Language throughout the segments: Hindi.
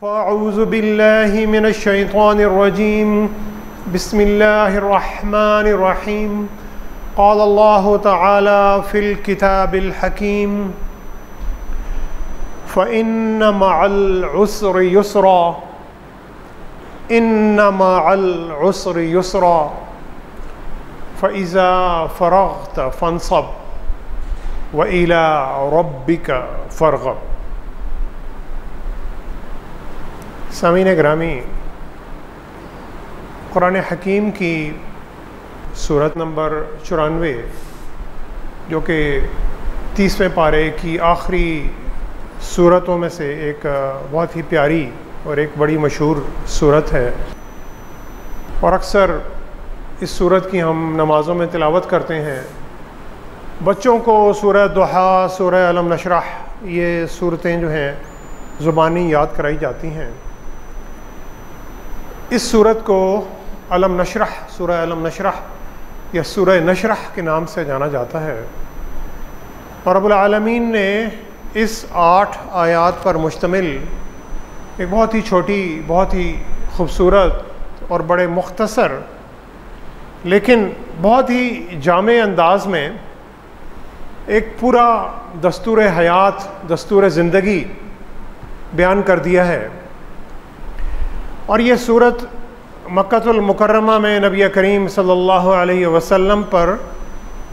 फ़अऊज़ु बिल्लाहि मिनश शैतानिर रजीम बिस्मिल्लाहिर रहमानिर रहीम क़ाल अल्लाहु तआला फ़िल किताबिल हकीम फ़इन्न मअल उस्रि युस्रा इन्न मअल उस्रि युस्रा फ़इज़ा फ़रग़्त फ़ंसब व इला रब्बिका फ़रग़ब। सामीन ग्रामी, कुरान हकीम की सूरत नंबर 94 जो कि 30वें पारे की आखिरी सूरतों में से एक बहुत ही प्यारी और एक बड़ी मशहूर सूरत है, और अक्सर इस सूरत की हम नमाज़ों में तिलावत करते हैं। बच्चों को सूरह दुहा, सूरह अलम नशरह, ये सूरतें जो हैं ज़ुबानी याद कराई जाती हैं। इस सूरत को अलम नशरह, सूरह अलम नशरह या सूरह नशरह के नाम से जाना जाता है, और रब्बुल आलमीन ने इस 8 आयात पर मुश्तमिल एक बहुत ही छोटी, बहुत ही खूबसूरत और बड़े मुख्तसर लेकिन बहुत ही जामे अंदाज में एक पूरा दस्तूर हयात, दस्तूर ज़िंदगी बयान कर दिया है। और ये सूरत मक्कतुल मुकर्रमा में नबी करीम सल्लल्लाहु अलैहि वसल्लम पर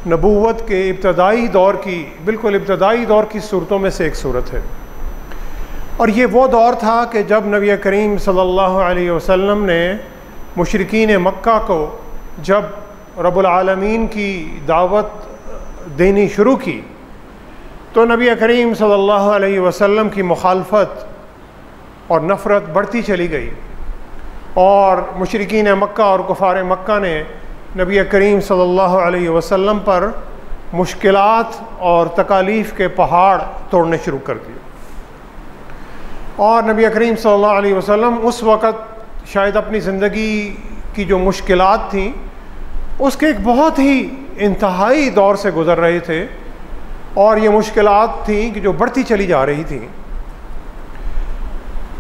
नबूवत के इब्तदाई दौर की, बिल्कुल इब्तदाई दौर की सूरतों में से एक सूरत है। और ये वो दौर था कि जब नबी करीम सल्लल्लाहु अलैहि वसल्लम ने मुशरिकीन मक्का को जब रब्बुल आलमीन की दावत देनी शुरू की, तो नबी करीम सल्लल्लाहु अलैहि वसल्लम की मुखालफत और नफ़रत बढ़ती चली गई, और मुशरिकीन मक्का और कुफ़ार मक्का ने नबी करीम सल्लल्लाहु अलैहि वसल्लम पर मुश्किलात और तकालीफ़ के पहाड़ तोड़ने शुरू कर दिए। और नबी करीम सल्लल्लाहु अलैहि वसल्लम उस वक़्त शायद अपनी ज़िंदगी की जो मुश्किलात थी उसके एक बहुत ही इंतहाई दौर से गुज़र रहे थे, और ये मुश्किलात थी कि जो बढ़ती चली जा रही थी।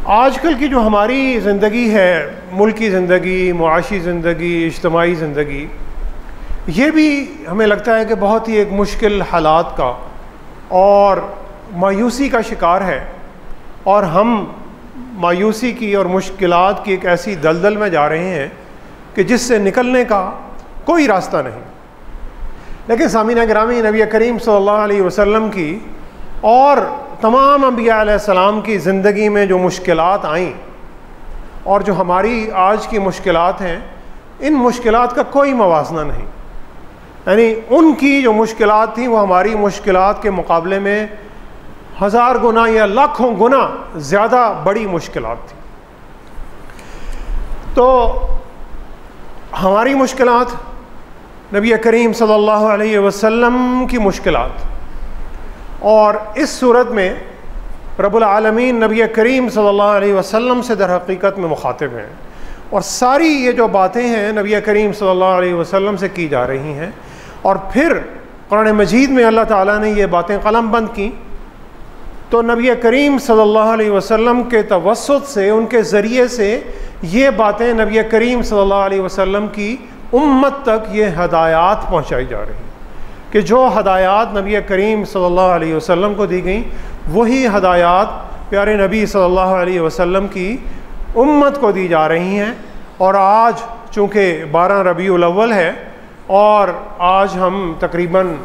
आजकल की जो हमारी ज़िंदगी है, मुल्की ज़िंदगी, मुआशी ज़िंदगी, इज्तमाई ज़िंदगी, ये भी हमें लगता है कि बहुत ही एक मुश्किल हालात का और मायूसी का शिकार है, और हम मायूसी की और मुश्किलात की एक ऐसी दलदल में जा रहे हैं कि जिससे निकलने का कोई रास्ता नहीं। लेकिन सामीना गिरामी, नबी करीम सल्लल्लाहु अलैहि वसल्लम की और तमाम अंबिया अलैहिस्सलाम की ज़िंदगी में जो मुश्किलात आईं और जो हमारी आज की मुश्किलात हैं, इन मुश्किलात का कोई मवाजना नहीं। यानी उनकी जो मुश्किलात थी वो हमारी मुश्किलात के मुकाबले में 1000 गुना या लाखों गुना ज़्यादा बड़ी मुश्किलात थी। तो हमारी मुश्किलात, नबी करीम सल्लल्लाहु अलैहि वसल्लम की मुश्किलात, और इस सूरत में रब्बुल आलमीन नबी करीम सल्लल्लाहु अलैहि वसल्लम से दर हकीकत में मुखातिब हैं, और सारी ये जो बातें हैं नबी करीम सल्लल्लाहु अलैहि वसल्लम से की जा रही हैं। और फिर कुरान मजीद में अल्लाह ताला ने ये बातें कलमबंद की, तो नबी करीम सल्लल्लाहु अलैहि वसल्लम के तवस्सुत से, उनके ज़रिए से ये बातें नबी करीम सल्लल्लाहु अलैहि वसल्लम की उम्मत तक ये हदायत पहुँचाई जा रही हैं, कि जो हदायत नबी करीम सल्लल्लाहु अलैहि वसल्लम को दी गई वही हदायत प्यारे नबी सल्लल्लाहु अलैहि वसल्लम की उम्मत को दी जा रही हैं। और आज चूँकि 12 रबीउल अव्वल है, और आज हम तकरीबन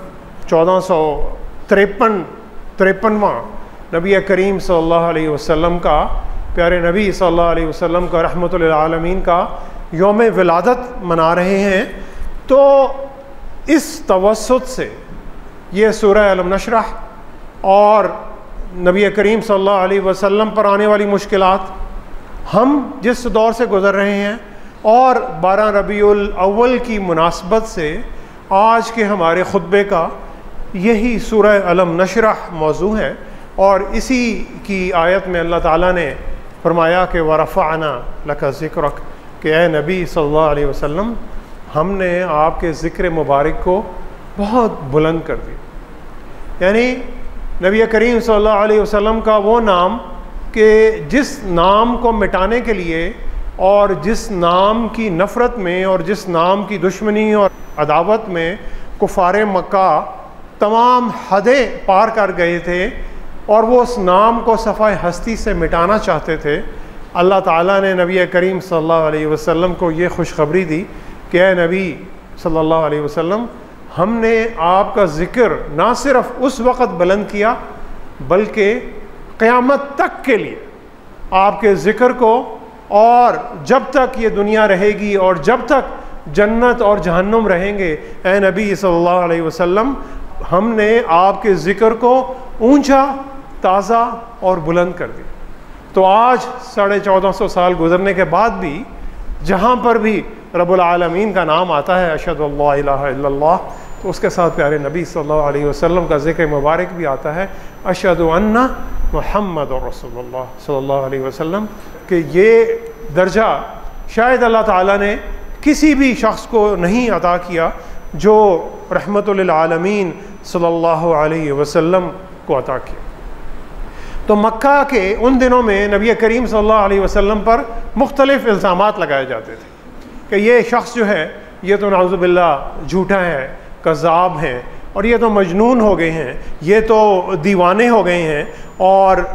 1453वां नबी करीम सल्लल्लाहु अलैहि वसल्लम का, प्यारे नबी सल्लल्लाहु अलैहि वसल्लम का, रहमतुल लिल आलमीन का यौम विलादत मना रहे हैं। तो इस तवस्सुत से ये सूरह अलम नशरह और नबी करीम सल्लल्लाहु अलैहि वसल्लम पर आने वाली मुश्किलात, हम जिस दौर से गुज़र रहे हैं, और 12 रबीउल अव्वल की मुनासबत से आज के हमारे खुतबे का यही सूरह अलम नशरह मौजू है। और इसी की आयत में अल्लाह ताला ने फरमाया कि वरफ़अना लका ज़िक्रक, कि ए नबी सल्लल्लाहु अलैहि वसल्लम, हमने आपके ज़िक्र मुबारक को बहुत बुलंद कर दिया। यानी नबी करीम सल्लल्लाहु अलैहि वसल्लम का वो नाम कि जिस नाम को मिटाने के लिए और जिस नाम की नफ़रत में और जिस नाम की दुश्मनी और अदावत में कुफ़ार मक्का तमाम हदें पार कर गए थे और वो उस नाम को सफ़ाए हस्ती से मिटाना चाहते थे, अल्लाह ताला ने नबी करीम सल्लल्लाहु अलैहि वसल्लम को ये खुशखबरी दी कि ऐ नबी सल्लल्लाहु अलैहि वसल्लम, हमने आपका ज़िक्र ना सिर्फ़ उस वक़्त बुलंद किया बल्कि क़यामत तक के लिए आपके ज़िक्र को, और जब तक ये दुनिया रहेगी और जब तक जन्नत और जहन्नुम रहेंगे, ऐ नबी सल्लल्लाहु अलैहि वसल्लम, हमने आपके ज़िक्र को ऊंचा, ताज़ा और बुलंद कर दिया। तो आज 1450 साल गुजरने के बाद भी जहाँ पर भी रब्बुल आलमीन का नाम आता है, अशहदु अल्ला इलाहा इल्लल्लाह, तो उसके साथ प्यारे नबी सल्लल्लाहु अलैहि वसल्लम का ज़िक्र मुबारक भी आता है, अशहदु अन्ना मुहम्मदुर रसूलुल्लाह सल्लल्लाहु अलैहि वसल्लम। कि ये दर्जा शायद अल्लाह ताला ने किसी भी शख्स को नहीं अता किया जो रहमतुल लिल आलमीन सल्लल्लाहु अलैहि वसल्लम को अता किया। तो मक्का के उन दिनों में नबी करीम सल्लल्लाहु अलैहि वसल्लम पर मुख्तलिफ़ इल्ज़ामात लगाए जाते थे कि ये शख्स जो है ये तो नाउज़ुबिल्लाह झूठा है, कज़्ज़ाब है, और ये तो मजनून हो गए हैं, ये तो दीवाने हो गए हैं, और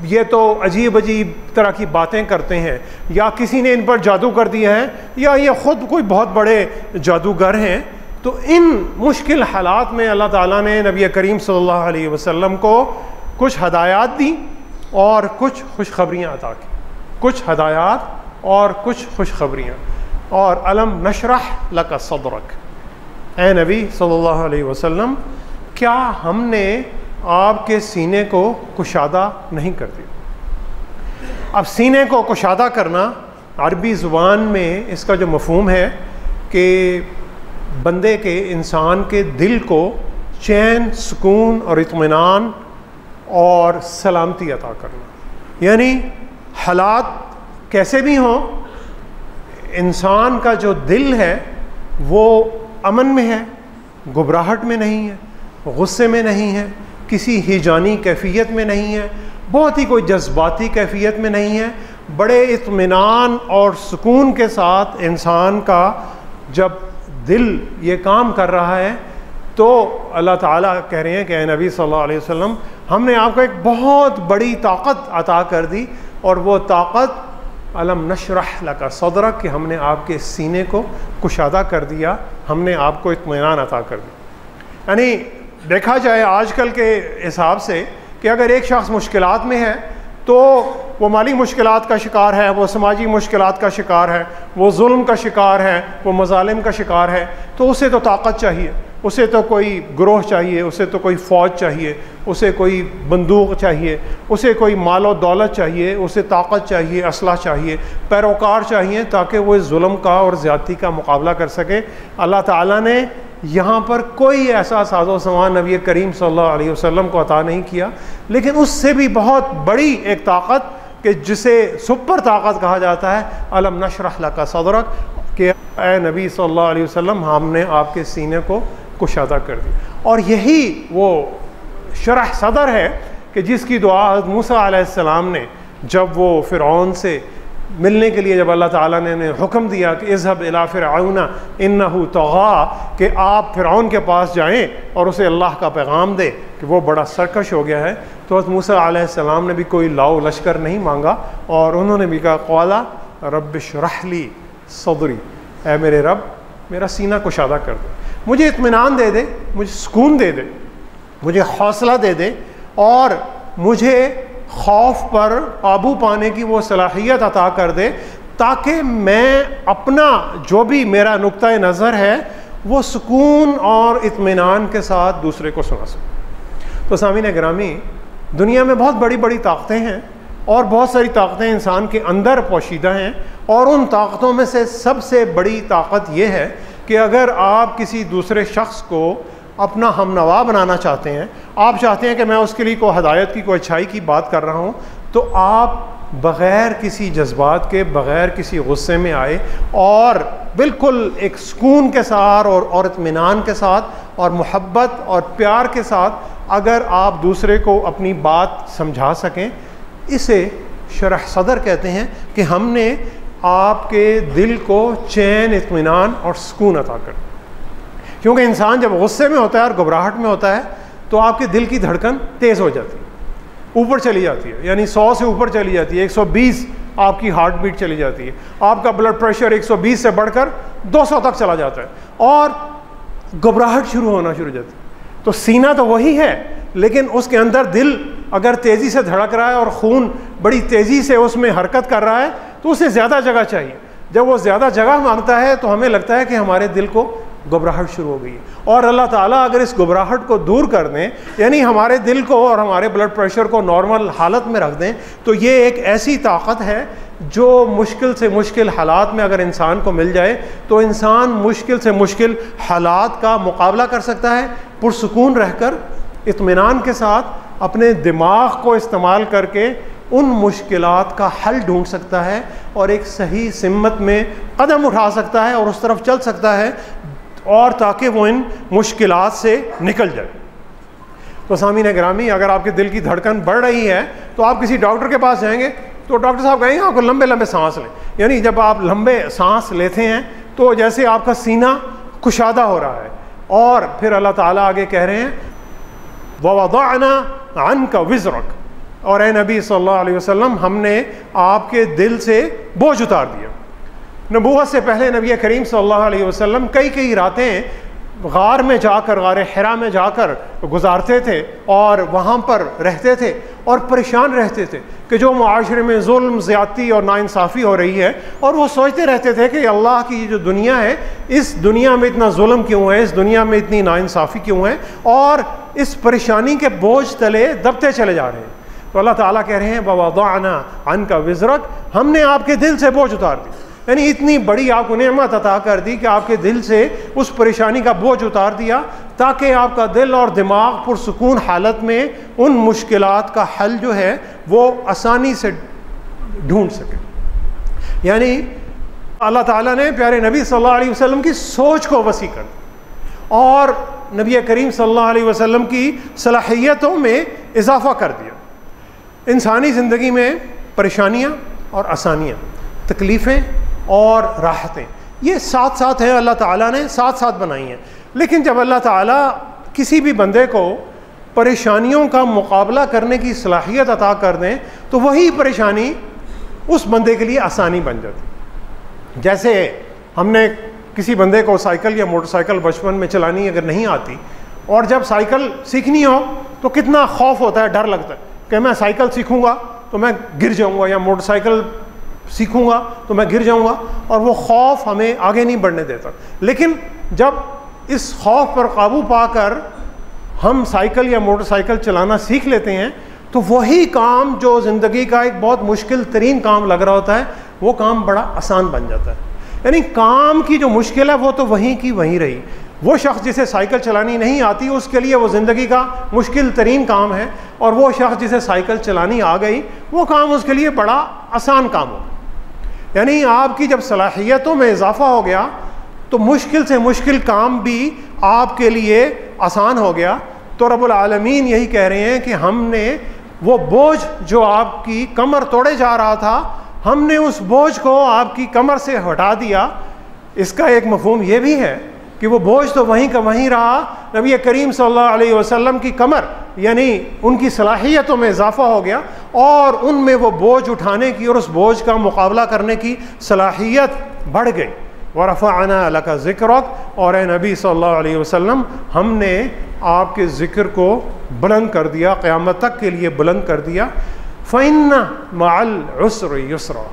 ये तो अजीब अजीब तरह की बातें करते हैं, या किसी ने इन पर जादू कर दिया है, या ये ख़ुद कोई बहुत बड़े जादूगर हैं। तो इन मुश्किल हालात में अल्लाह ताला ने नबी करीम सल्लल्लाहु अलैहि वसल्लम को कुछ हदायत दी और कुछ खुशखबरियाँ अता की, कुछ हदायत और कुछ खुशखबरियाँ। और अलम नशरह लका सदरक, ऐ नबी सल्लल्लाहु अलैहि वसल्लम, क्या हमने आपके सीने को कुशादा नहीं कर दिया? अब सीने को कुशादा करना अरबी ज़ुबान में इसका जो मफ़हूम है कि बंदे के, इंसान के दिल को चैन, सुकून और इत्मीनान और सलामती अता करना। यानी हालात कैसे भी हों, इंसान का जो दिल है वो अमन में है, घबराहट में नहीं है, गुस्से में नहीं है, किसी हिजानी कैफियत में नहीं है, बहुत ही कोई जज्बाती कैफियत में नहीं है। बड़े इत्मीनान और सुकून के साथ इंसान का जब दिल ये काम कर रहा है तो अल्लाह ताला कह रहे हैं कि ऐ नबी सल्लल्लाहु अलैहि वसल्लम, हमने आपको एक बहुत बड़ी ताकत अता कर दी, और वो ताकत अलम नशरह लका सदरक, कि हमने आपके सीने को कुशादा कर दिया, हमने आपको इत्मीनान अता कर दिया। यानी देखा जाए आजकल के हिसाब से कि अगर एक शख्स मुश्किलात में है तो वो माली मुश्किलात का शिकार है, वो समाजी मुश्किलात का शिकार है, वो जुल्म का शिकार है, वो मजालिम का शिकार है, तो उसे तो ताकत चाहिए, उसे तो कोई ग्रोह चाहिए, उसे तो कोई फ़ौज चाहिए, उसे कोई बंदूक चाहिए, उसे कोई मालो दौलत चाहिए, उसे ताकत चाहिए, असला चाहिए, पैरोकार चाहिए, ताकि वो इस जुल्म का और ज़्यादती का मुकाबला कर सके। अल्लाह ताला ने यहाँ पर कोई ऐसा साजो सामान नबी करीम सल्लल्लाहु अलैहि वसल्लम को अता नहीं किया, लेकिन उससे भी बहुत बड़ी एक ताकत कि जिसे सुपर ताकत कहा जाता है, अलम नशरह लका सदरक, कि ऐ नबी सल्लल्लाहु अलैहि वसल्लम, हमने आपके सीने को कुशादा कर दिया। और यही वो शरह सदर है कि जिसकी दुआ हज़रत मूसा अलैहिस्सलाम ने जब वो फ़िरऔन से मिलने के लिए, जब अल्लाह ताला ने हुक्म दिया कि इज़हब इला फ़िरऔन इन्नहु तग़ा, कि आप फ़िरऔन के पास जाएं और उसे अल्लाह का पैगाम दें कि वो बड़ा सरकश हो गया है, तो हज़रत मूसा अलैहिस्सलाम ने भी कोई लाओ लश्कर नहीं मांगा, और उन्होंने भी कहा क़ाला रब्बि इश्रह ली सदरी, ऐ मेरे रब, मेरा सीना कुशादा कर दे, मुझे इत्मीनान दे दे, मुझे सुकून दे दे, मुझे हौसला दे दे, और मुझे खौफ पर काबू पाने की वो सलाहियत अता कर दे, ताकि मैं अपना जो भी मेरा नुक्ता नज़र है वो सुकून और इत्मीनान के साथ दूसरे को सुना सकूँ। तो सामीन गिरामी, दुनिया में बहुत बड़ी बड़ी ताकतें हैं और बहुत सारी ताकतें इंसान के अंदर पोशीदा हैं, और उन ताकतों में से सबसे बड़ी ताकत ये है कि अगर आप किसी दूसरे शख्स को अपना हमनवा बनाना चाहते हैं, आप चाहते हैं कि मैं उसके लिए कोई हदायत की, कोई अच्छाई की बात कर रहा हूँ, तो आप बग़ैर किसी जज्बात के, बग़ैर किसी गुस्से में आए और बिल्कुल एक सुकून के साथ और इत्मीनान के साथ और मोहब्बत और प्यार के साथ अगर आप दूसरे को अपनी बात समझा सकें, इसे शरह सदर कहते हैं कि हमने आपके दिल को चैन, इत्मीनान और सुकून अता कर। क्योंकि इंसान जब गुस्से में होता है और घबराहट में होता है तो आपके दिल की धड़कन तेज़ हो जाती है, ऊपर चली जाती है, यानी 100 से ऊपर चली जाती है, 120 आपकी हार्ट बीट चली जाती है, आपका ब्लड प्रेशर 120 से बढ़कर 200 तक चला जाता है और घबराहट शुरू होना शुरू हो जाती है। तो सीना तो वही है, लेकिन उसके अंदर दिल अगर तेज़ी से धड़क रहा है और खून बड़ी तेज़ी से उसमें हरकत कर रहा है तो उसे ज़्यादा जगह चाहिए। जब वो ज़्यादा जगह मांगता है तो हमें लगता है कि हमारे दिल को घबराहट शुरू हो गई है। और अल्लाह ताला अगर इस घबराहट को दूर कर दें, यानी हमारे दिल को और हमारे ब्लड प्रेशर को नॉर्मल हालत में रख दें, तो ये एक ऐसी ताकत है जो मुश्किल से मुश्किल हालात में अगर इंसान को मिल जाए तो इंसान मुश्किल से मुश्किल हालात का मुकाबला कर सकता है, पुरसुकून रहकर इत्मीनान के साथ अपने दिमाग को इस्तेमाल करके उन मुश्किलात का हल ढूंढ सकता है और एक सही सिमत में कदम उठा सकता है और उस तरफ चल सकता है, और ताकि वो इन मुश्किलात से निकल जाए। तो सामीन गिरामी, अगर आपके दिल की धड़कन बढ़ रही है तो आप किसी डॉक्टर के पास जाएंगे तो डॉक्टर साहब कहेंगे आपको लंबे लंबे सांस लें। यानी जब आप लंबे सांस लेते हैं तो जैसे आपका सीना कुशादा हो रहा है। और फिर अल्लाह ताला आगे कह रहे हैं ववदअना अन्का विज़रक, और ए नबी सल्लल्लाहु अलैहि वसल्लम हमने आपके दिल से बोझ उतार दिया। नबूवत से पहले नबी करीम सल्लल्लाहु अलैहि वसल्लम कई रातें गार में जाकर, गार हिरा में जाकर गुजारते थे और वहाँ पर रहते थे और परेशान रहते थे कि जो मुआशरे में जुल्म, ज़्यादती और नाइंसाफ़ी हो रही है, और वो सोचते रहते थे कि अल्लाह की जो दुनिया है, इस दुनिया में इतना जुल्म क्यों है, इस दुनिया में इतनी नाइंसाफ़ी क्यों है, और इस परेशानी के बोझ तले दबते चले जा रहे हैं। तो अल्लाह ताला कह रहे हैं ववदअना अन्का विज़रक, हमने आपके दिल से बोझ उतार दिया। यानी इतनी बड़ी आपको नेमत अता कर दी कि आपके दिल से उस परेशानी का बोझ उतार दिया, ताकि आपका दिल और दिमाग पुरसुकून हालत में उन मुश्किलात का हल जो है वो आसानी से ढूंढ सके। यानी अल्लाह ताला ने प्यारे नबी सल्लल्लाहु अलैहि वसल्लम की सोच को वसी कर दी और नबी करीम सल्लल्लाहु अलैहि वसल्लम की सलाहियतों में इजाफ़ा कर दिया। इंसानी ज़िंदगी में परेशानियाँ और आसानियाँ, तकलीफ़ें और राहतें, ये साथ साथ हैं, अल्लाह ताला ने साथ साथ बनाई हैं। लेकिन जब अल्लाह ताला किसी भी बंदे को परेशानियों का मुकाबला करने की सलाहियत अता कर दें तो वही परेशानी उस बंदे के लिए आसानी बन जाती। जैसे हमने किसी बंदे को साइकिल या मोटरसाइकिल बचपन में चलानी अगर नहीं आती, और जब साइकिल सीखनी हो तो कितना खौफ होता है, डर लगता है कि मैं साइकिल सीखूँगा तो मैं गिर जाऊँगा, या मोटरसाइकिल सीखूंगा तो मैं गिर जाऊंगा, और वो खौफ हमें आगे नहीं बढ़ने देता। लेकिन जब इस खौफ पर काबू पाकर हम साइकिल या मोटरसाइकिल चलाना सीख लेते हैं तो वही काम जो ज़िंदगी का एक बहुत मुश्किल तरीन काम लग रहा होता है वो काम बड़ा आसान बन जाता है। यानी काम की जो मुश्किल है वो तो वहीं की वहीं रही। वो शख्स जिसे साइकिल चलानी नहीं आती उसके लिए वो ज़िंदगी का मुश्किल तरीन काम है, और वो शख्स जिसे साइकिल चलानी आ गई वो काम उसके लिए बड़ा आसान काम हो। यानी आपकी जब सलाहियतों में इजाफ़ा हो गया तो मुश्किल से मुश्किल काम भी आपके लिए आसान हो गया। तो रब्बुल आलमीन यही कह रहे हैं कि हमने वो बोझ जो आपकी कमर तोड़े जा रहा था, हमने उस बोझ को आपकी कमर से हटा दिया। इसका एक मफहूम ये भी है कि वो बोझ तो वहीं का वहीं रहा, नबी करीम सल्लल्लाहु अलैहि वसल्लम की कमर यानी उनकी सलाहियतों में इजाफ़ा हो गया और उनमें वो बोझ उठाने की और उस बोझ का मुकाबला करने की सलाहियत बढ़ गई। वरफ़अना लका ज़िक्रक, और नबी सल्लल्लाहु अलैहि वसल्लम हमने आपके ज़िक्र को बुलंद कर दिया, क़यामत तक के लिए बुलंद कर दिया। फ़इन्ना मअल उस्रि युस्रा।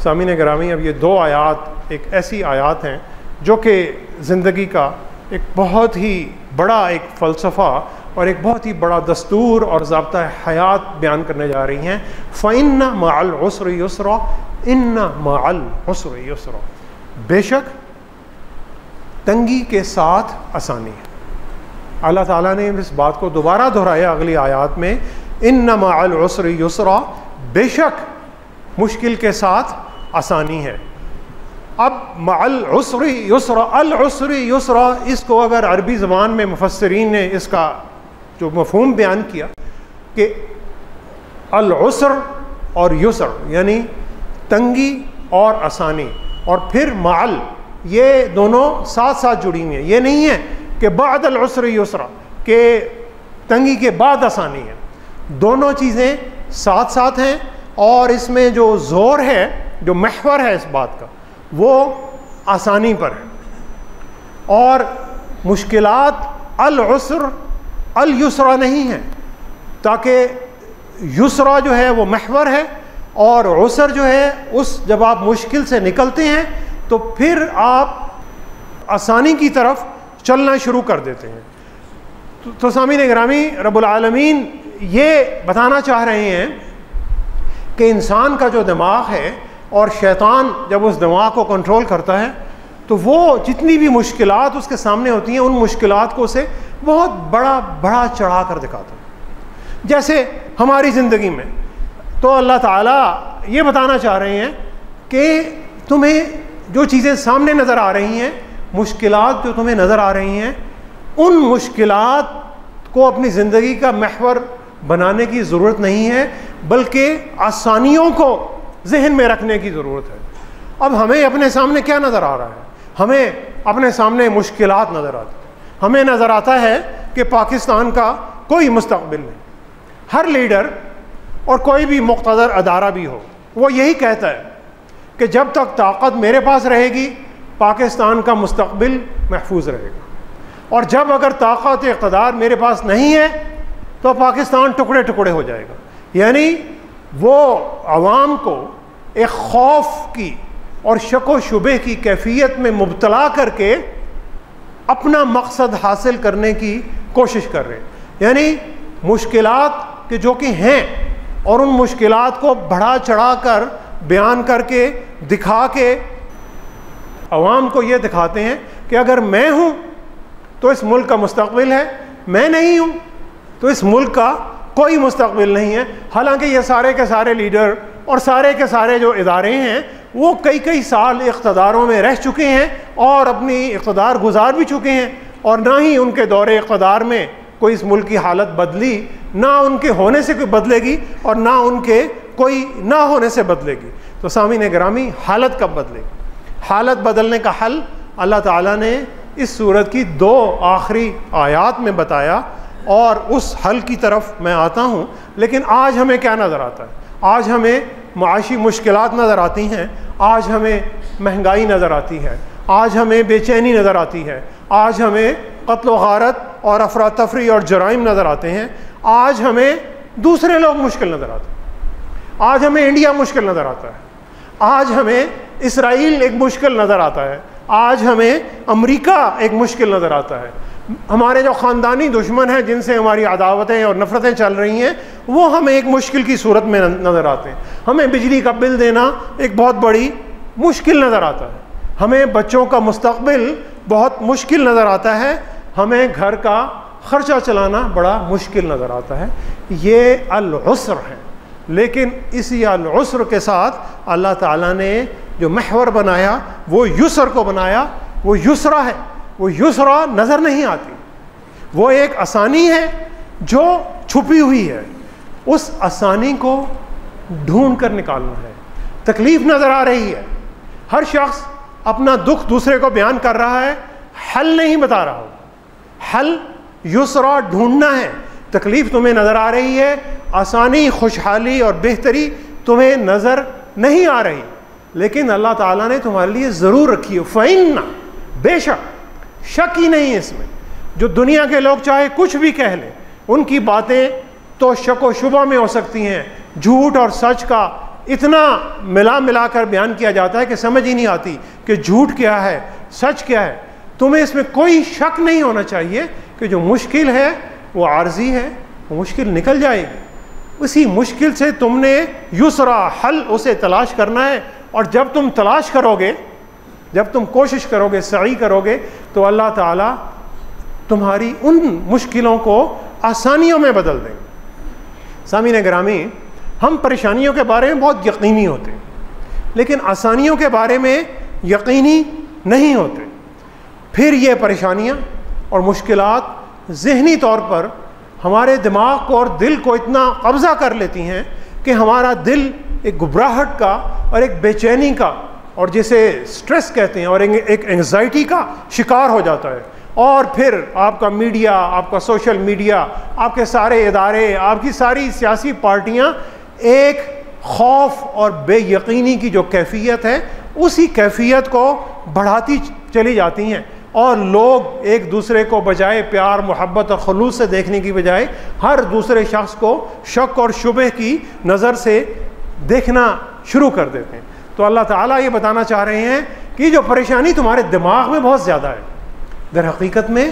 सामीन गिरामी, अब ये दो आयात एक ऐसी आयात हैं जो कि ज़िंदगी का एक बहुत ही बड़ा एक फ़लसफ़ा और एक बहुत ही बड़ा दस्तूर और ज़ाब्ता हयात बयान करने जा रही हैं। फ़इन्ना मअल उस्रि युस्रा, इन्ना मअल उस्रि युस्रा, बेशक तंगी के साथ आसानी है। अल्लाह ताला ने इस बात को दोबारा दोहराया अगली आयत में, इन्ना मअल उस्रि युस्रा, बेशक मुश्किल के साथ आसानी है। अब मअल उस्रि युस्रा, अल उस्रि युस्रा, इसको अगर अरबी ज़बान में मुफस्सिरीन ने इसका जो मफ़हूम बयान किया कि अल उस्र और युसर, यानी तंगी और आसानी, और फिर माल, ये दोनों साथ साथ जुड़ी हुई हैं। ये नहीं है कि बादल उसर युसरा, के तंगी के बाद आसानी है। दोनों चीज़ें साथ साथ हैं, और इसमें जो ज़ोर है, जो महवर है इस बात का, वो आसानी पर है। और मुश्किलात अल उसर अल युसरा नहीं है, ताकि युसरा जो है वो महवर है, और उसर जो है उस जब आप मुश्किल से निकलते हैं तो फिर आप आसानी की तरफ चलना शुरू कर देते हैं। तो सामीन गिरामी, रब्बुल आलमीन ये बताना चाह रहे हैं कि इंसान का जो दिमाग है, और शैतान जब उस दिमाग को कंट्रोल करता है तो वो जितनी भी मुश्किलात उसके सामने होती हैं, उन मुश्किलात को उसे बहुत बड़ा चढ़ा कर दिखाता है। जैसे हमारी ज़िंदगी में तो अल्लाह ताला ये बताना चाह रहे हैं कि तुम्हें जो चीज़ें सामने नज़र आ रही हैं, मुश्किलात जो तुम्हें नज़र आ रही हैं, उन मुश्किलात को अपनी ज़िंदगी का महवर बनाने की ज़रूरत नहीं है, बल्कि आसानियों को जहन में रखने की ज़रूरत है। अब हमें अपने सामने क्या नज़र आ रहा है? हमें अपने सामने मुश्किलात नज़र आती हैं। हमें नज़र आता है कि पाकिस्तान का कोई मुस्तकबिल नहीं। हर लीडर और कोई भी मुक़्तदर अदारा भी हो, वो यही कहता है कि जब तक ताकत मेरे पास रहेगी पाकिस्तान का मुस्तकबिल महफूज रहेगा, और जब अगर ताकत इक़्तिदार मेरे पास नहीं है तो पाकिस्तान टुकड़े टुकड़े हो जाएगा। यानी वो अवाम को एक खौफ की और शक व शुबे की कैफियत में मुब्तला करके अपना मकसद हासिल करने की कोशिश कर रहे हैं। यानी मुश्किलात के जो कि हैं, और उन मुश्किलात को बढ़ा चढ़ा कर बयान करके दिखा के अवाम को ये दिखाते हैं कि अगर मैं हूँ तो इस मुल्क का मुस्तकबिल है, मैं नहीं हूँ तो इस मुल्क का कोई मुस्तकबिल नहीं है। हालांकि ये सारे के सारे लीडर और सारे के सारे जो इदारे हैं वो कई कई साल इक़्तिदारों में रह चुके हैं और अपनी इक़्तिदार गुजार भी चुके हैं, और ना ही उनके दौरे इक़्तिदार में कोई इस मुल्क की हालत बदली, ना उनके होने से कोई बदलेगी और ना उनके कोई ना होने से बदलेगी। तो सामीन गिरामी, हालत कब बदलेगी? हालत बदलने का हल अल्लाह ताला ने इस सूरत की 2 आखिरी आयात में बताया, और उस हल की तरफ मैं आता हूँ। लेकिन आज हमें क्या नज़र आता है? आज हमें माशी मुश्किलात नज़र आती हैं, आज हमें महंगाई नज़र आती है, आज हमें बेचैनी नज़र आती है, आज हमें कत्ल व गारत और अफरा तफरी और जराइम नज़र आते हैं, आज हमें दूसरे लोग मुश्किल नज़र आते हैं, आज हमें इंडिया मुश्किल नज़र आता है, आज हमें इसराइल एक मुश्किल नज़र आता है, आज हमें अमेरिका एक मुश्किल नज़र आता है। हमारे जो ख़ानदानी दुश्मन हैं जिनसे हमारी अदावतें और नफ़रतें चल रही हैं, वो हमें एक मुश्किल की सूरत में नज़र आते हैं। हमें बिजली का बिल देना एक बहुत बड़ी मुश्किल नज़र आता है, हमें बच्चों का मुस्तकबिल बहुत मुश्किल नज़र आता है, हमें घर का ख़र्चा चलाना बड़ा मुश्किल नज़र आता है। ये अल-उसर है। लेकिन इसी अल-उसर के साथ अल्लाह ताला ने जो महवर बनाया वो युसर को बनाया। वो युसरा है, वो युसरा नज़र नहीं आती, वो एक आसानी है जो छुपी हुई है। उस आसानी को ढूंढ कर निकालना है। तकलीफ़ नज़र आ रही है, हर शख्स अपना दुख दूसरे को बयान कर रहा है, हल नहीं बता रहा हो। हल युसरा ढूंढना है। तकलीफ़ तुम्हें नज़र आ रही है, आसानी, खुशहाली और बेहतरी तुम्हें नज़र नहीं आ रही, लेकिन अल्लाह ताला ने तुम्हारे लिए ज़रूर रखी है। फ़इन्ना, बेशक, शक ही नहीं है इसमें। जो दुनिया के लोग चाहे कुछ भी कह लें, उनकी बातें तो शक व शुबा में हो सकती हैं। झूठ और सच का इतना मिला कर बयान किया जाता है कि समझ ही नहीं आती कि झूठ क्या है, सच क्या है। तुम्हें इसमें कोई शक नहीं होना चाहिए कि जो मुश्किल है वो आर्जी है, वो मुश्किल निकल जाएगी। उसी मुश्किल से तुमने युसरा, हल उसे तलाश करना है। और जब तुम तलाश करोगे, जब तुम कोशिश करोगे, सही करोगे, तो अल्लाह ताला तुम्हारी उन मुश्किलों को आसानियों में बदल देंगे। सामीन गिरामी, हम परेशानियों के बारे में बहुत यकीनी होते हैं, लेकिन आसानियों के बारे में यकीनी नहीं होते। फिर ये परेशानियाँ और मुश्किलात ज़हनी तौर पर हमारे दिमाग को और दिल को इतना कब्ज़ा कर लेती हैं कि हमारा दिल एक घबराहट का और एक बेचैनी का और जिसे स्ट्रेस कहते हैं और एक एंग्जाइटी का शिकार हो जाता है। और फिर आपका मीडिया, आपका सोशल मीडिया, आपके सारे इदारे, आपकी सारी सियासी पार्टियां एक खौफ और बेयकीनी की जो कैफियत है उसी कैफियत को बढ़ाती चली जाती हैं और लोग एक दूसरे को बजाय प्यार, मोहब्बत और खलूस से देखने की बजाय हर दूसरे शख्स को शक और शुबह की नज़र से देखना शुरू कर देते हैं। तो अल्लाह ताला ये बताना चाह रहे हैं कि जो परेशानी तुम्हारे दिमाग में बहुत ज़्यादा है दर हकीकत में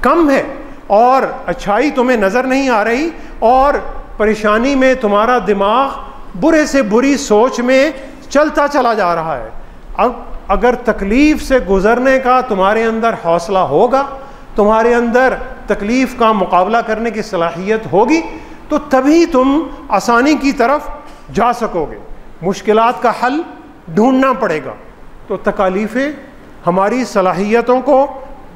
कम है और अच्छाई तुम्हें नज़र नहीं आ रही और परेशानी में तुम्हारा दिमाग बुरे से बुरी सोच में चलता चला जा रहा है। अब अगर तकलीफ़ से गुज़रने का तुम्हारे अंदर हौसला होगा, तुम्हारे अंदर तकलीफ़ का मुकाबला करने की सलाहियत होगी, तो तभी तुम आसानी की तरफ जा सकोगे। मुश्किलात का हल ढूंढना पड़ेगा। तो तकालीफ़ें हमारी सलाहियतों को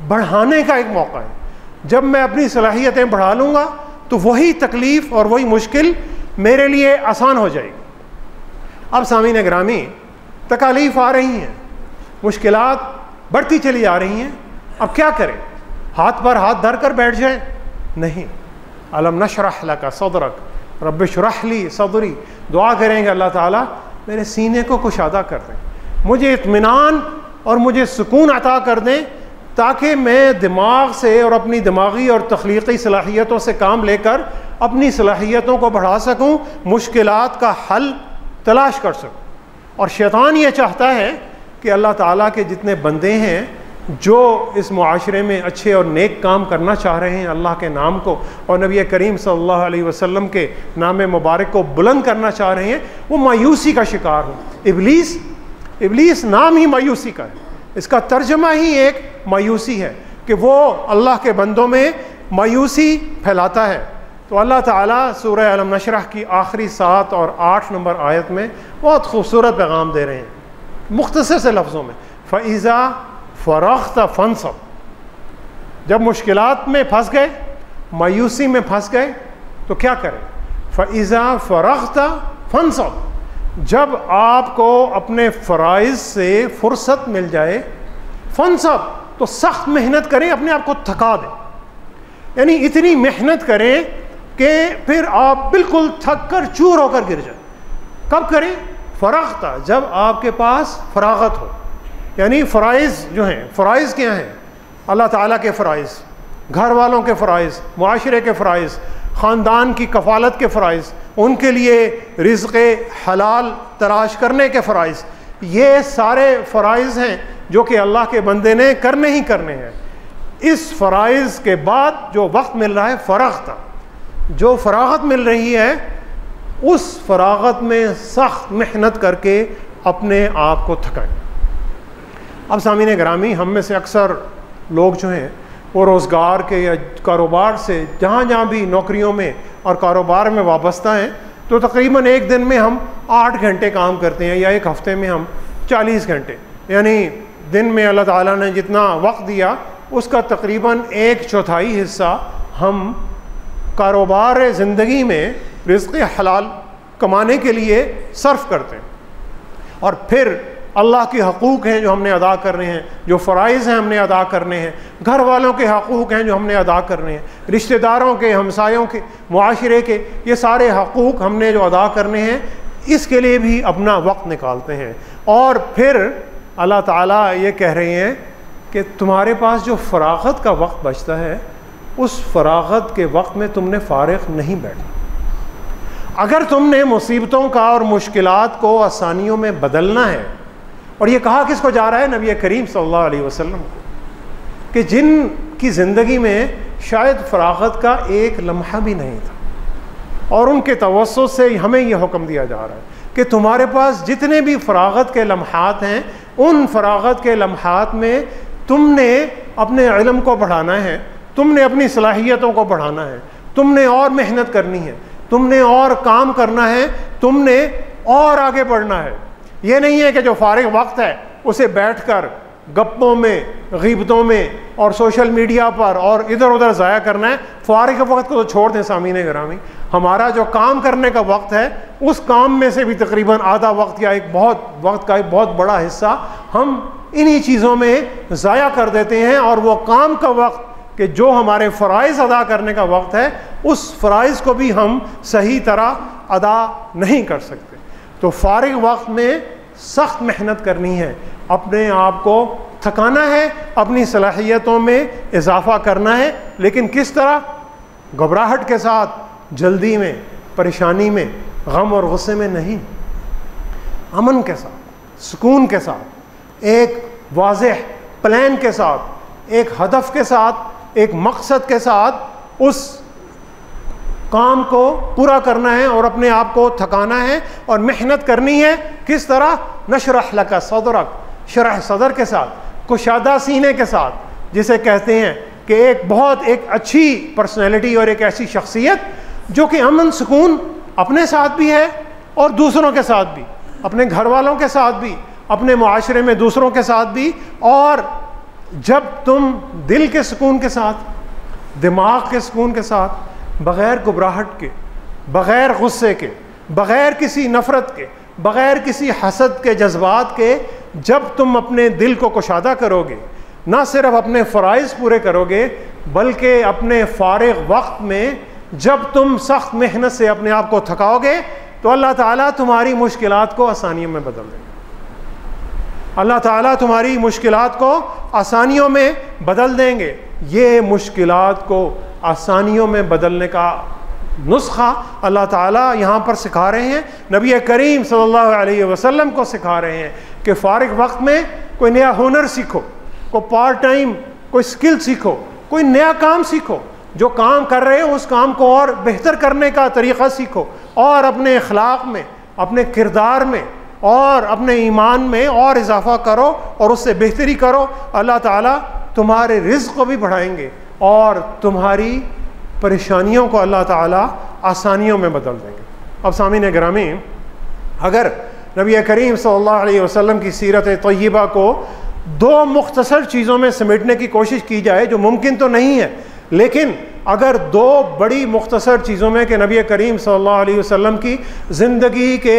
बढ़ाने का एक मौका है। जब मैं अपनी सलाहियतें बढ़ा लूँगा तो वही तकलीफ़ और वही मुश्किल मेरे लिए आसान हो जाएगी। अब सामीन गिरामी, तकालीफ़ आ रही हैं, मुश्किलात बढ़ती चली जा रही हैं, अब क्या करें? हाथ पर हाथ धर कर बैठ जाए? नहीं। अलम नशरह लका सदरक रब्बि शुरह ली सदरी, दुआ करेंगे अल्लाह ताला मेरे सीने को कुशादा कर दें, मुझे इत्मीनान और मुझे सुकून अता कर दें, ताकि मैं दिमाग से और अपनी दिमागी और तख्लीक़ी सलाहियतों से काम लेकर अपनी सलाहियतों को बढ़ा सकूं, मुश्किलात का हल तलाश कर सकूं। और शैतान ये चाहता है कि अल्लाह ताला के जितने बंदे हैं जो इस मुआशरे में अच्छे और नेक काम करना चाह रहे हैं, अल्लाह के नाम को और नबी करीम सल्लल्लाहु अलैहि वसल्लम के नाम मुबारक को बुलंद करना चाह रहे हैं, वो मायूसी का शिकार हो। इब्लीस नाम ही मायूसी का है, इसका तर्जमा ही एक मायूसी है कि वो अल्लाह के बंदों में मायूसी फैलाता है। तो अल्लाह ताला सूरह अलम नशरह की आखिरी 7 और 8 नंबर आयत में बहुत खूबसूरत पैगाम दे रहे हैं, मुख्तसर से लफ्ज़ों में, फ़इज़ा फ़रग़्त फ़ंसब। जब मुश्किलात में फंस गए, मायूसी में फंस गए, तो क्या करें? फ़इज़ा फ़रग़्त फ़ंसब, जब आपको अपने फ़राइज़ से फुर्सत मिल जाए, फ़ंसब तो सख्त मेहनत करें, अपने आप को थका दें, यानी इतनी मेहनत करें कि फिर आप बिल्कुल थक कर चूर होकर गिर जाए। कब करें? फ़रग़्त, जब आपके पास फ़राग़त हो, यानी फ़राइज़ जो हैं, फ़राइज़ क्या हैं? अल्लाह ताला के फ़राइज़, घर वालों के फ़राइज़, मुआशरे के फ़राइज़, ख़ानदान की कफ़ालत के फ़राइज़, उनके लिए रिज़्क़ हलाल तलाश करने के फ़राइज़, ये सारे फ़राइज़ हैं जो कि अल्लाह के बंदे ने करने ही करने हैं। इस फ़राइज़ के बाद जो वक्त मिल रहा है फ़रग़्त, जो फ़राग़त मिल रही है, उस फ़राग़त में सख्त मेहनत करके अपने आप को थकाएं। अब सामीन गिरामी, हम में से अक्सर लोग जो हैं वो रोज़गार के या कारोबार से जहाँ जहाँ भी नौकरियों में और कारोबार में वाबस्ता हैं, तो तकरीबन एक दिन में हम 8 घंटे काम करते हैं या एक हफ़्ते में हम 40 घंटे, यानी दिन में अल्लाह ताला ने जितना वक्त दिया उसका तकरीबन 1/4 हिस्सा हम कारोबार ज़िंदगी में रिज़्क़ हलाल कमाने के लिए सर्फ करते हैं। और फिर अल्लाह के हकूक़ हैं जो हमने अदा करने हैं, जो फ़राइज़ हैं हमने अदा करने हैं, घर वालों के हकूक़ हैं जो हमने अदा करने हैं, रिश्तेदारों के, हमसायों के, मुआशरे के, ये सारे हकूक़ हमने जो अदा करने हैं, इसके लिए भी अपना वक्त निकालते हैं। और फिर अल्लाह ताला ये कह रहे हैं कि तुम्हारे पास जो फ़राग़त का वक्त बचता है, उस फ़राग़त के वक्त में तुमने फ़ारिग़ नहीं बैठना। अगर तुमने मुसीबतों का और मुश्किलात को आसानियों में बदलना है, और ये कहा किसको जा रहा है? नबी करीम सल्लल्लाहु अलैहि वसल्लम को, कि जिनकी ज़िंदगी में शायद फ़राग़त का एक लम्हा भी नहीं था, और उनके तवस्सुत से हमें यह हुक्म दिया जा रहा है कि तुम्हारे पास जितने भी फ़राग़त के लम्हात हैं, उन फ़राग़त के लम्हात में तुमने अपने इल्म को बढ़ाना है, तुमने अपनी सलाहियतों को बढ़ाना है, तुमने और मेहनत करनी है, तुमने और काम करना है, तुमने और आगे बढ़ना है। ये नहीं है कि जो फारिग वक्त है उसे बैठकर गप्पों में, ग़ीबतों में और सोशल मीडिया पर और इधर उधर ज़ाया करना है। फारिग वक्त को तो छोड़ दें सामीने गिरामी, हमारा जो काम करने का वक्त है उस काम में से भी तकरीबन आधा वक्त या एक बहुत बड़ा हिस्सा हम इन्हीं चीज़ों में ज़ाया कर देते हैं, और वो काम का वक्त कि जो हमारे फ़राइज़ अदा करने का वक्त है उस फ़राइज़ को भी हम सही तरह अदा नहीं कर सकते। तो फारिग वक्त में सख्त मेहनत करनी है, अपने आप को थकाना है, अपनी सलाहियतों में इजाफ़ा करना है, लेकिन किस तरह? घबराहट के साथ, जल्दी में, परेशानी में, गम और गुस्से में नहीं, अमन के साथ, सुकून के साथ, एक वाज़ेह प्लान के साथ, एक हदफ के साथ, एक मकसद के साथ उस काम को पूरा करना है और अपने आप को थकाना है और मेहनत करनी है। किस तरह? नशरह लका सदरक, शरह सदर के साथ, कुशादा सीने के साथ, जिसे कहते हैं कि एक अच्छी पर्सनैलिटी और एक ऐसी शख्सियत जो कि अमन सुकून अपने साथ भी है और दूसरों के साथ भी, अपने घर वालों के साथ भी, अपने मुआशरे में दूसरों के साथ भी। और जब तुम दिल के सुकून के साथ, दिमाग के सुकून के साथ, बग़ैर घबराहट के, बग़ैर गुस्से के, बग़ैर किसी नफ़रत के, बग़ैर किसी हसद के जज्बात के, जब तुम अपने दिल को कुशादा करोगे, ना सिर्फ अपने फ़राइज़ पूरे करोगे बल्कि अपने फ़ारिग वक्त में जब तुम सख्त मेहनत से अपने आप को थकाओगे तो अल्लाह ताला तुम्हारी मुश्किलात को आसानियों में बदल देंगे। अल्लाह ताला तुम्हारी मुश्किलात को आसानियों में बदल देंगे। ये मुश्किलात को आसानियों में बदलने का नुस्खा अल्लाह ताला यहाँ पर सिखा रहे हैं, नबी करीम सल्लल्लाहु अलैहि वसल्लम को सिखा रहे हैं कि फ़ारिग वक्त में कोई नया हुनर सीखो, कोई पार्ट टाइम कोई स्किल सीखो, कोई नया काम सीखो, जो काम कर रहे हो उस काम को और बेहतर करने का तरीक़ा सीखो, और अपने अखलाक में, अपने किरदार में और अपने ईमान में और इजाफ़ा करो और उससे बेहतरी करो। अल्लाह ताला तुम्हारे रिज़्क़ को भी बढ़ाएंगे और तुम्हारी परेशानियों को अल्लाह ताला आसानियों में बदल देंगे। अब सामीन गिरामी, अगर नबी करीम सल्लल्लाहु अलैहि वसल्लम की सीरत तय्यबा को दो मुख्तसर चीज़ों में समेटने की कोशिश की जाए, जो मुमकिन तो नहीं है, लेकिन अगर दो बड़ी मुख्तसर चीज़ों में कि नबी करीम सल्लल्लाहु अलैहि वसल्लम की ज़िंदगी के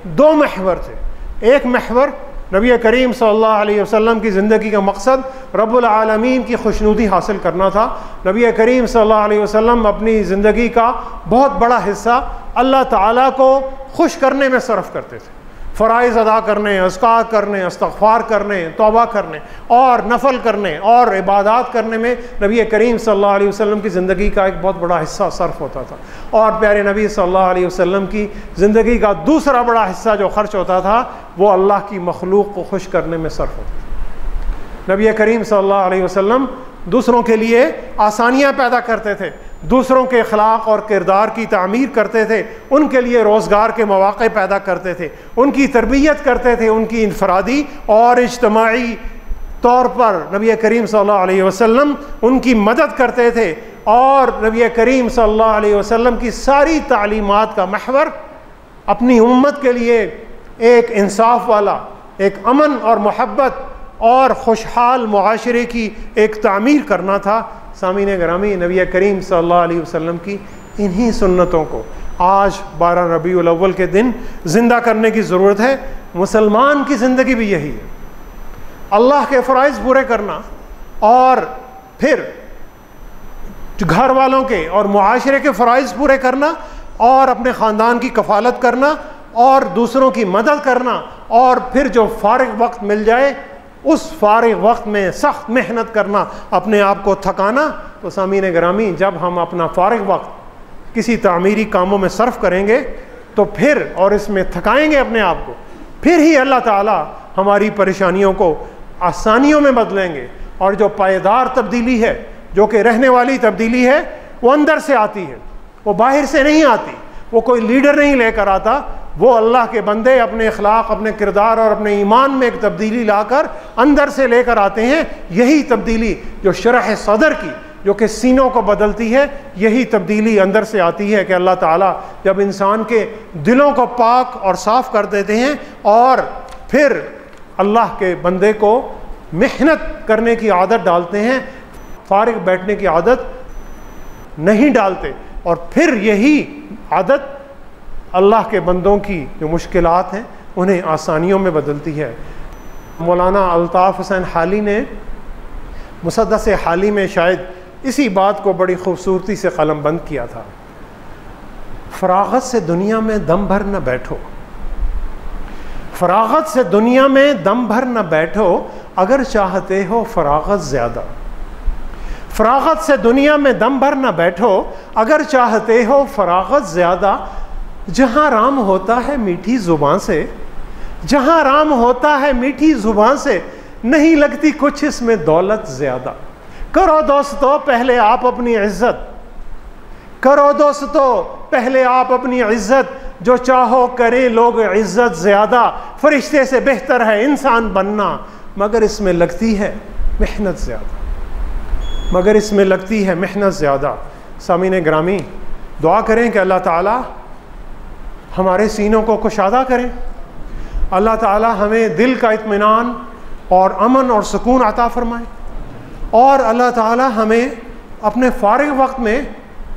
दो महवर थे। एक महवर नबी करीम सल्लल्लाहु अलैहि वसल्लम की ज़िंदगी का मकसद रब्बुल आलमीन की खुशनुदी हासिल करना था। नबी करीम सल्लल्लाहु अलैहि वसल्लम अपनी ज़िंदगी का बहुत बड़ा हिस्सा अल्लाह ताला को खुश करने में सर्फ करते थे, फ़राइज़ अदा करने, अस्कार करने, इस्तग़फ़ार करने, तौबा करने और नफल करने और इबादत करने में नबी करीम सल्लल्लाहु अलैहि वसल्लम की ज़िंदगी का एक बहुत बड़ा हिस्सा सर्फ होता था। और प्यारे नबी सल्लल्लाहु अलैहि वसल्लम की ज़िंदगी का दूसरा बड़ा हिस्सा जो खर्च होता था वो अल्लाह की मखलूक को खुश करने में सर्फ होता था। नबी करीम सल्लल्लाहु अलैहि वसल्लम दूसरों के लिए आसानियाँ पैदा करते थे, दूसरों के अखलाक और किरदार की तामीर करते थे, उनके लिए रोज़गार के मौक़े पैदा करते थे, उनकी तरबियत करते थे, उनकी इनफरादी और इज्तमाई तौर पर नबी करीम सल्लल्लाहु अलैहि वसल्लम उनकी मदद करते थे। और नबी करीम सल्लल्लाहु अलैहि वसल्लम की सारी तालीमात का महवर अपनी उम्मत के लिए एक इंसाफ वाला, एक अमन और मोहब्बत और खुशहाल मुआशरे की एक तामीर करना था। सामीन गिरामी, नबी करीम सल्लल्लाहु अलैहि वसल्लम की इन्हीं सुन्नतों को आज 12 रबीउल अव्वल के दिन ज़िंदा करने की ज़रूरत है। मुसलमान की ज़िंदगी भी यही है, अल्लाह के फ़राइज़ पूरे करना और फिर घर वालों के और मुआशरे के फ़राइज़ पूरे करना और अपने ख़ानदान की कफ़ालत करना और दूसरों की मदद करना, और फिर जो फ़ारिग वक्त मिल जाए उस फारिग वक्त में सख्त मेहनत करना, अपने आप को थकाना। तो सामीन गिरामी, जब हम अपना फारिग वक्त किसी तामीरी कामों में सर्फ करेंगे तो फिर और इसमें थकाएंगे अपने आप को, फिर ही अल्लाह ताला हमारी परेशानियों को आसानियों में बदलेंगे। और जो पायदार तब्दीली है, जो कि रहने वाली तब्दीली है, वो अंदर से आती है, वो बाहर से नहीं आती, वो कोई लीडर नहीं लेकर आता, वो अल्लाह के बंदे अपने अखलाक, अपने किरदार और अपने ईमान में एक तब्दीली लाकर अंदर से लेकर आते हैं। यही तब्दीली जो शरह सदर की, जो कि सीनों को बदलती है, यही तब्दीली अंदर से आती है कि अल्लाह ताला जब इंसान के दिलों को पाक और साफ़ कर देते हैं और फिर अल्लाह के बंदे को मेहनत करने की आदत डालते हैं, फारिग बैठने की आदत नहीं डालते। और फिर यही आदत अल्लाह के बंदों की जो मुश्किलात हैं उन्हें आसानियों में बदलती है। मौलाना अल्ताफ़ हुसैन हाली ने मुसद्दस हाली में शायद इसी बात को बड़ी खूबसूरती से कलमबंद किया था। फरागत से दुनिया में दम भर न बैठो, फरागत से दुनिया में दम भर न बैठो, अगर चाहते हो फरागत ज़्यादा। फरागत से दुनिया में दम भर न बैठो, अगर चाहते हो फरागत ज़्यादा। जहाँ राम होता है मीठी ज़ुबान से, जहाँ राम होता है मीठी ज़ुबान से, नहीं लगती कुछ इसमें दौलत ज़्यादा। करो दोस्तों पहले आप अपनी इज्जत, करो दोस्तों पहले आप अपनी इज्जत, जो चाहो करें लोग इज्जत ज़्यादा। फरिश्ते से बेहतर है इंसान बनना, मगर इसमें लगती है मेहनत ज़्यादा, मगर इसमें लगती है मेहनत ज़्यादा। सामीन ग्रामी, दुआ करें कि अल्लाह ताला हमारे सीनों को कुशादा करें, अल्लाह ताला हमें दिल का इत्मीनान और अमन और सुकून अता फरमाए, और अल्लाह ताला हमें अपने फारिग वक्त में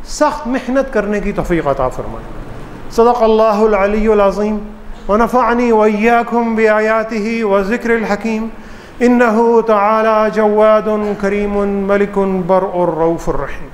सख्त मेहनत करने की तौफीक अता फरमाए। सदक़ल्लाहुल अलियुल अज़ीम व नफ़अनी व इय्याकुम बिआयातिही व ज़िक्रिल हकीम। इन्नहु तआला जव्वादुन करीमुन मलिकुन बर्रुर रऊफ़ुर रहीम।